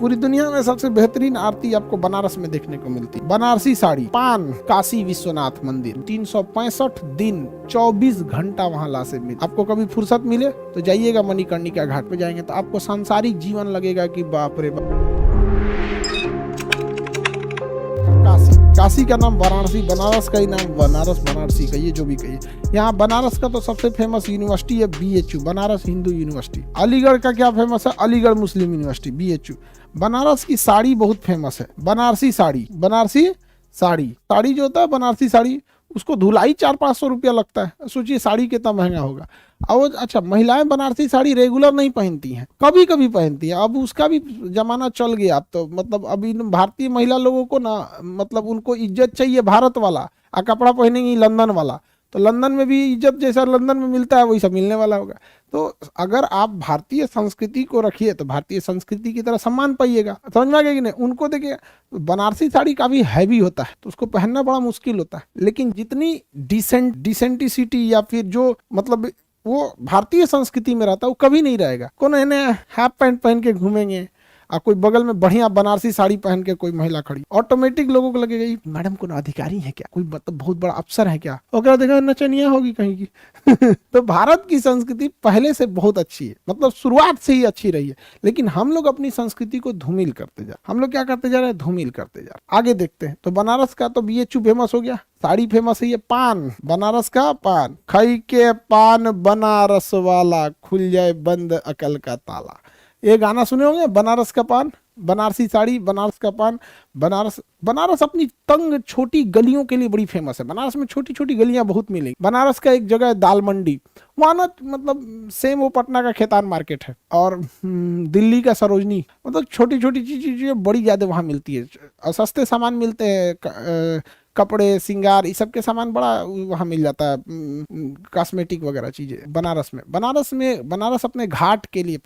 पूरी दुनिया में सबसे बेहतरीन आरती आपको बनारस में देखने को मिलती है। बनारसी साड़ी, पान, काशी विश्वनाथ मंदिर, 365 दिन 24 घंटा वहाँ लासे मिले। आपको कभी फुर्सत मिले तो जाइएगा, मणिकर्णिका घाट पे जाएंगे तो आपको सांसारिक जीवन लगेगा कि बाप रे बाप। काशी का नाम वाराणसी, बनारस का ही नाम बनारस, बनारसी कहिए जो भी कहिए। यहाँ बनारस का तो सबसे फेमस यूनिवर्सिटी है BHU, बनारस हिंदू यूनिवर्सिटी। अलीगढ़ का क्या फेमस है? अलीगढ़ मुस्लिम यूनिवर्सिटी BHU। बनारस की साड़ी बहुत फेमस है, बनारसी साड़ी। बनारसी साड़ी, साड़ी जो होता है बनारसी साड़ी, उसको धुलाई 400-500 रुपया लगता है। सोचिए साड़ी कितना महंगा होगा। और अच्छा, महिलाएं बनारसी साड़ी रेगुलर नहीं पहनती हैं, कभी कभी पहनती हैं। अब उसका भी जमाना चल गया। अब तो मतलब अभी भारतीय महिला लोगों को ना, मतलब उनको इज्जत चाहिए भारत वाला, और कपड़ा पहनेंगी लंदन वाला। तो लंदन में भी इज्जत जैसा लंदन में मिलता है वही सब मिलने वाला होगा। तो अगर आप भारतीय संस्कृति को रखिए तो भारतीय संस्कृति की तरह सम्मान पाइएगा। समझ में आ गया कि नहीं? उनको देखिए, बनारसी साड़ी काफी हैवी होता है तो उसको पहनना बड़ा मुश्किल होता है, लेकिन जितनी डिसेंटिसिटी या फिर जो मतलब वो भारतीय संस्कृति में रहता है वो कभी नहीं रहेगा। कौन है हाफ पैंट पहन के घूमेंगे और कोई बगल में बढ़िया बनारसी साड़ी पहन के कोई महिला खड़ी, ऑटोमेटिक लोगों को लगेगा मैडम को अधिकारी है क्या, कोई मतलब बहुत बड़ा अफसर है क्या, और देखा नचनिया होगी कहीं की। तो भारत की संस्कृति पहले से बहुत अच्छी है, मतलब शुरुआत से ही अच्छी रही है, लेकिन हम लोग अपनी संस्कृति को धूमिल करते जा, हम लोग क्या करते जा रहे हैं, धूमिल करते जा रहे। आगे देखते हैं। तो बनारस का तो BHU फेमस हो गया, साड़ी फेमस है, ये पान, बनारस का पान, खाई के पान बनारस वाला, खुल जाए बंद अकल का ताला। ये गाना सुने होंगे, बनारस का पान, बनारसी साड़ी, बनारस का पान। बनारस अपनी तंग छोटी गलियों के लिए बड़ी फेमस है। बनारस में छोटी छोटी गलियां बहुत मिलेंगी। बनारस का एक जगह है दाल मंडी, वहाँ ना मतलब सेम वो पटना का खेतान मार्केट है, और दिल्ली का सरोजनी, मतलब छोटी छोटी चीजें बड़ी ज्यादा वहाँ मिलती है, और सस्ते सामान मिलते हैं, कपड़े, श्रृंगार, इस सब के सामान बड़ा वहाँ मिल जाता है, कॉस्मेटिक वगैरह चीजें बनारस में। बनारस अपने घाट के लिए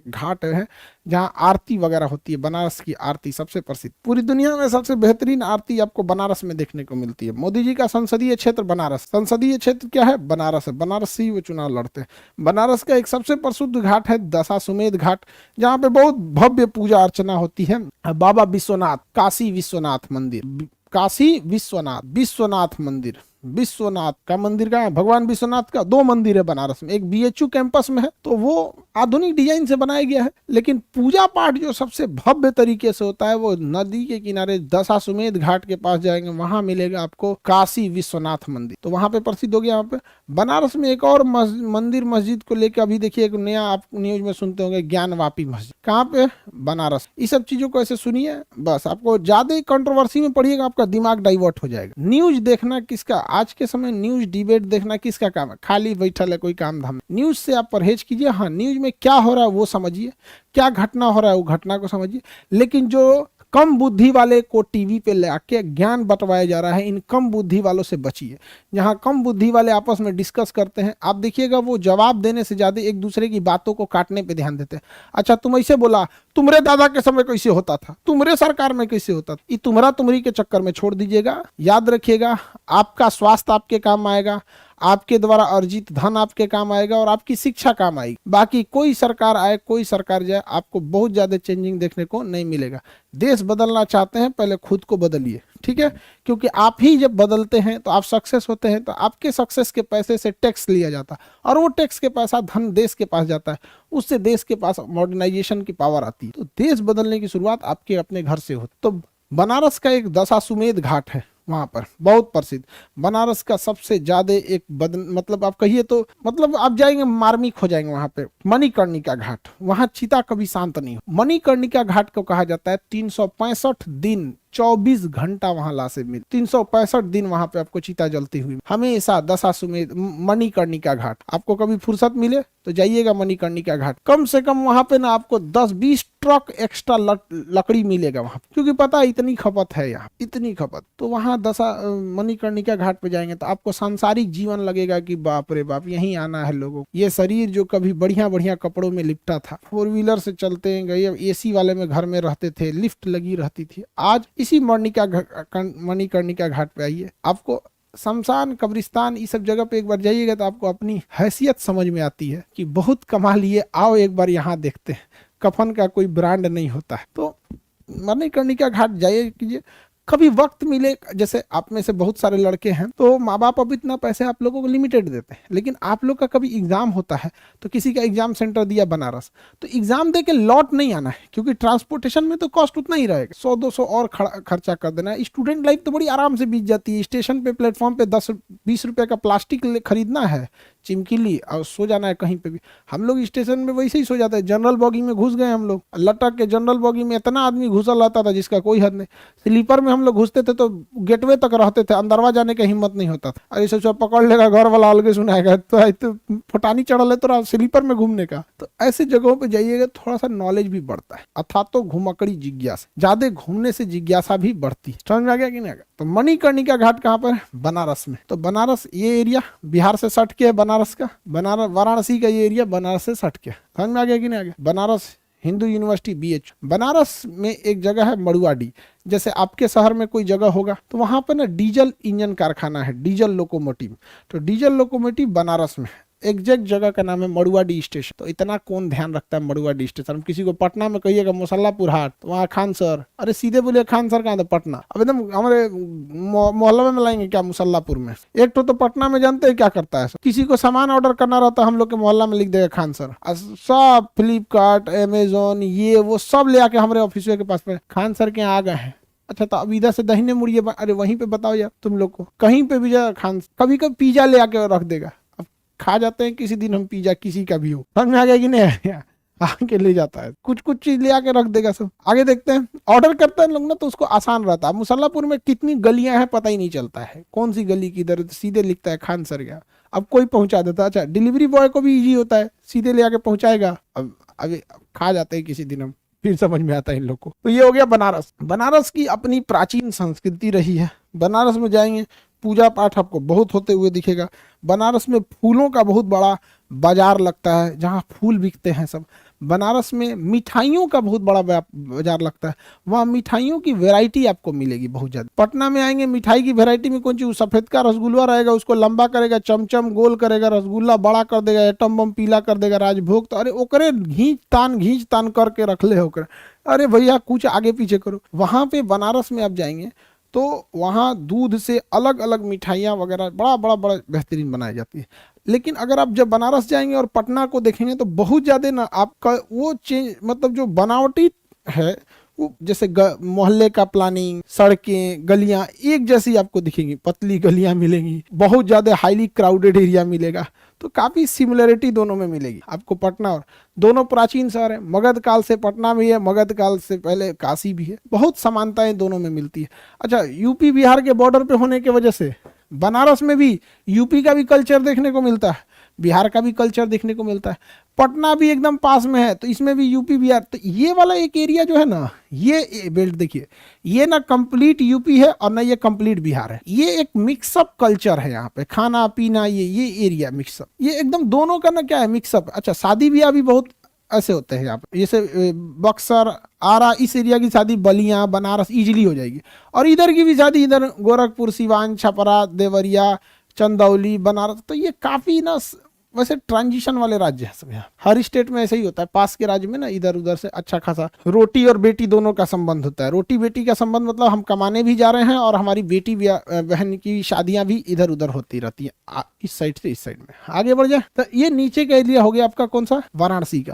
घाट है जहाँ आरती वगैरह होती है। बनारस की आरती सबसे प्रसिद्ध, पूरी दुनिया में सबसे बेहतरीन आरती आपको बनारस में देखने को मिलती है। मोदी जी का संसदीय क्षेत्र बनारस, संसदीय क्षेत्र क्या है? बनारस है। बनारस से ही वो चुनाव लड़ते हैं। बनारस का एक सबसे प्रसिद्ध घाट है दशाश्वमेध घाट, जहाँ पे बहुत भव्य पूजा अर्चना होती है। बाबा विश्वनाथ, काशी विश्वनाथ मंदिर, काशी विश्वनाथ मंदिर, विश्वनाथ का मंदिर का है, भगवान विश्वनाथ का 2 मंदिर है बनारस में। एक BHU कैंपस में है तो वो आधुनिक डिजाइन से बनाया गया है, लेकिन पूजा पाठ जो सबसे भव्य तरीके से होता है वो नदी के किनारे दशाश्वमेध घाट के पास जाएंगे, वहां मिलेगा आपको काशी विश्वनाथ मंदिर। तो वहां पे प्रसिद्ध हो गया। वहां पे बनारस में एक और मंदिर मस्जिद को लेकर अभी देखिए एक नया आप न्यूज में सुनते होंगे, ज्ञानवापी मस्जिद। कहाँ पे? बनारस। इस सब चीजों को ऐसे सुनिए, बस आपको ज्यादा कंट्रोवर्सी में पढ़िएगा, आपका दिमाग डाइवर्ट हो जाएगा। न्यूज देखना किसका, आज के समय न्यूज डिबेट देखना किसका काम है? खाली बैठल है कोई काम धाम। न्यूज से आप परहेज कीजिए। हाँ, न्यूज में क्या हो रहा है वो समझिए, क्या घटना हो रहा है वो घटना को समझिए, लेकिन जो कम बुद्धि वाले को टीवी पे लाके ज्ञान बंटवाया जा रहा है, इन कम बुद्धि वालों से बचिए। जहां कम बुद्धि वाले आपस में डिस्कस करते हैं, आप देखिएगा वो जवाब देने से ज्यादा एक दूसरे की बातों को काटने पे ध्यान देते हैं। अच्छा, तुम ऐसे बोला, तुम्हारे दादा के समय कैसे होता था, तुम्हारे सरकार में कैसे होता था, ये तुम्हारी के चक्कर में छोड़ दीजिएगा। याद रखिएगा, आपका स्वास्थ्य आपके काम आएगा, आपके द्वारा अर्जित धन आपके काम आएगा, और आपकी शिक्षा काम आएगी। बाकी कोई सरकार आए, कोई सरकार जाए, आपको बहुत ज्यादा चेंजिंग देखने को नहीं मिलेगा। देश बदलना चाहते हैं, पहले खुद को बदलिए, ठीक है? क्योंकि आप ही जब बदलते हैं तो आप सक्सेस होते हैं, तो आपके सक्सेस के पैसे से टैक्स लिया जाता है, और वो टैक्स के पैसा धन देश के पास जाता है, उससे देश के पास मॉडर्नाइजेशन की पावर आती है। तो देश बदलने की शुरुआत आपके अपने घर से होती। तो बनारस का एक दशाश्वमेध घाट है, वहां पर बहुत प्रसिद्ध। बनारस का सबसे ज्यादा एक मतलब आप कहिए तो मतलब आप जाएंगे मार्मिक हो जाएंगे वहां पे। मणिकर्णिका घाट, वहां चिता कभी शांत नहीं हो। मणिकर्णिका घाट को कहा जाता है 365 दिन 24 घंटा वहां लाशें मिल, 365 दिन वहां पे आपको चिता जलती हुई हमेशा। दशाश्वमेध मणिकर्णिका घाट, आपको कभी फुर्सत मिले तो जाइएगा मणिकर्णिका घाट। कम से कम वहां पे ना आपको 10-20 ट्रक एक्स्ट्रा लकड़ी मिलेगा वहां, क्योंकि पता इतनी खपत है यहाँ, इतनी खपत। तो वहां मणिकर्णिका घाट पे जाएंगे तो आपको सांसारिक जीवन लगेगा कि बाप रे बाप, यहीं आना है लोगों। ये शरीर जो कभी बढ़िया बढ़िया कपड़ों में लिपटा था, 4 व्हीलर से चलते गए, AC वाले में घर में रहते थे, लिफ्ट लगी रहती थी, आज इसी मणिकर्णिका घाट पे आइए। आपको शमशान, कब्रिस्तान, इस सब जगह पे एक बार जाइएगा तो आपको अपनी हैसियत समझ में आती है कि बहुत कमा लिए, आओ एक बार यहाँ देखते हैं। कफन का कोई ब्रांड नहीं होता है। तो मणिकर्णिका घाट जाइए कीजिए, कभी वक्त मिले। जैसे आप में से बहुत सारे लड़के हैं तो माँ बाप अब इतना पैसे आप लोगों को लिमिटेड देते हैं, लेकिन आप लोग का कभी एग्जाम होता है तो किसी का एग्जाम सेंटर दिया बनारस, तो एग्जाम दे के लौट नहीं आना है, क्योंकि ट्रांसपोर्टेशन में तो कॉस्ट उतना ही रहेगा, 100-200 और खर्चा कर देना है। स्टूडेंट लाइफ तो बड़ी आराम से बीत जाती है। स्टेशन पे प्लेटफॉर्म पे 10-20 रुपए का प्लास्टिक खरीदना है, चिमकीली, और सो जाना है कहीं पे भी। हम लोग स्टेशन में वैसे ही सो जाते हैं। जनरल बॉगी में घुस गए हम लोग, लटक के जनरल बॉगी में इतना आदमी घुसल रहता था जिसका कोई हद नहीं। स्लीपर में हम लोग घुसते थे तो गेटवे तक रहते थे, अंदरवा जाने का हिम्मत नहीं होता था। अरे सोचो पकड़ लेगा घर वाला, अलग सुनाएगा, तो फटानी चढ़ा ले तो स्लीपर में घूमने का। तो ऐसी जगहों पे जाइएगा, थोड़ा सा नॉलेज भी बढ़ता है। अथा तो घुमकड़ी जिज्ञासा, ज्यादा घूमने से जिज्ञासा भी बढ़ती है। समझ में आ गया कि नहीं आ गया? तो मणिकर्णिका घाट कहाँ पर है? बनारस में। तो बनारस ये एरिया बिहार से सट के है, बनारस का, बनारस वाराणसी का ये एरिया बनारस से सट के। समझ में आ गया कि नहीं आ गया? Banaras Hindu university BH। बनारस में एक जगह है मड़ुआडी। जैसे आपके शहर में कोई जगह होगा तो वहां पर ना डीजल इंजन कारखाना है, डीजल लोकोमोटिव। तो डीजल लोकोमोटिव बनारस में है। एग्जैक्ट जगह का नाम है मड़ुआडी स्टेशन। तो इतना कौन ध्यान रखता है मड़ुआडी स्टेशन? हम किसी को पटना में कहिएगा मुसल्लापुर हाट, तो वहाँ खान सर, अरे सीधे बोलिए खान सर कहाँ था? पटना। अब एकदम हमारे मोहल्ला में लाएंगे क्या मुसल्लापुर में? एक तो पटना में जानते हैं क्या करता है, किसी को सामान ऑर्डर करना रहता है हम लोग के मोहल्ला में लिख देगा खान सर। सब फ्लिपकार्ट, अमेजोन, ये वो सब ले आके हमारे ऑफिस के पास में खान सर के यहाँ आ गए हैं। अच्छा, तो अब इधर से दहीने मुड़िए, अरे वहीं पे बताओ यार तुम लोग को, कहीं पे भी जा खान, कभी कभी पिज्जा ले आके रख देगा। खा जाते हैं किसी दिन हम पिज्जा, किसी का भी हो। समझ में आ गया कि नहीं? आके ले जाता है, कुछ कुछ चीज ले आके रख देगा सब। आगे देखते हैं, ऑर्डर करते हैं लोग ना तो उसको आसान रहता है। मुसल्लापुर में कितनी गलियां हैं पता ही नहीं चलता है, कौन सी गली किधर, सीधे लिखता है खान सर गया, अब कोई पहुंचा देता है। अच्छा, डिलीवरी बॉय को भी इजी होता है, सीधे ले आके पहुंचाएगा। अब अभी खा जाते हैं किसी दिन हम, फिर समझ में आता है इन लोग को। तो ये हो गया बनारस। बनारस की अपनी प्राचीन संस्कृति रही है। बनारस में जाएंगे, पूजा पाठ आपको बहुत होते हुए दिखेगा। बनारस में फूलों का बहुत बड़ा बाजार लगता है, जहाँ फूल बिकते हैं सब। बनारस में मिठाइयों का बहुत बड़ा बाजार लगता है, वहाँ मिठाइयों की वैरायटी आपको मिलेगी बहुत ज्यादा। पटना में आएंगे, मिठाई की वैरायटी में कौन चीज, सफेद का रसगुल्ला रहेगा, उसको लंबा करेगा, चमचम गोल करेगा, रसगुल्ला बड़ा कर देगा, एटम बम पीला कर देगा, राजभोग। तो अरे ओकरे घींच तान करके रख ले होकर, अरे भैया कुछ आगे पीछे करो। वहां पे बनारस में आप जाएंगे तो वहाँ दूध से अलग अलग मिठाइयाँ वगैरह बड़ा बेहतरीन बनाई जाती है। लेकिन अगर आप जब बनारस जाएंगे और पटना को देखेंगे तो बहुत ज़्यादा ना आपका वो चेंज, मतलब जो बनावटी है वो, जैसे मोहल्ले का प्लानिंग, सड़कें, गलियां एक जैसी आपको दिखेंगी, पतली गलियां मिलेंगी, बहुत ज़्यादा हाईली क्राउडेड एरिया मिलेगा। तो काफ़ी सिमिलरिटी दोनों में मिलेगी आपको, पटना और, दोनों प्राचीन शहर है। मगध काल से पटना भी है, मगध काल से पहले काशी भी है, बहुत समानताएं दोनों में मिलती है। अच्छा, यूपी बिहार के बॉर्डर पे होने की वजह से बनारस में भी यूपी का भी कल्चर देखने को मिलता है, बिहार का भी कल्चर देखने को मिलता है। पटना भी एकदम पास में है तो इसमें भी यूपी बिहार। तो ये वाला एक एरिया जो है ना, ये बेल्ट देखिए, ये ना कंप्लीट यूपी है और ना ये कंप्लीट बिहार है। ये एक मिक्सअप कल्चर है यहाँ पे, खाना पीना, ये एरिया मिक्सअप, ये एकदम दोनों का ना क्या है, मिक्सअप। अच्छा, शादी ब्याह भी बहुत ऐसे होते हैं यहाँ पे, जैसे बक्सर, आरा, इस एरिया की शादी बलिया, बनारस इजीली हो जाएगी। और इधर की भी शादी, इधर गोरखपुर, सिवान, छपरा, देवरिया, चंदौली, बनारस। तो ये काफी ना वैसे ट्रांजिशन वाले राज्य है सब। यहाँ हर स्टेट में ऐसे ही होता है, पास के राज्य में ना इधर उधर से अच्छा खासा रोटी और बेटी दोनों का संबंध होता है। रोटी बेटी का संबंध मतलब हम कमाने भी जा रहे हैं और हमारी बेटी बहन की शादियां भी इधर उधर होती रहती है, इस साइड से इस साइड में। आगे बढ़ जाए तो ये नीचे का एरिया हो गया आपका कौन सा, वाराणसी का।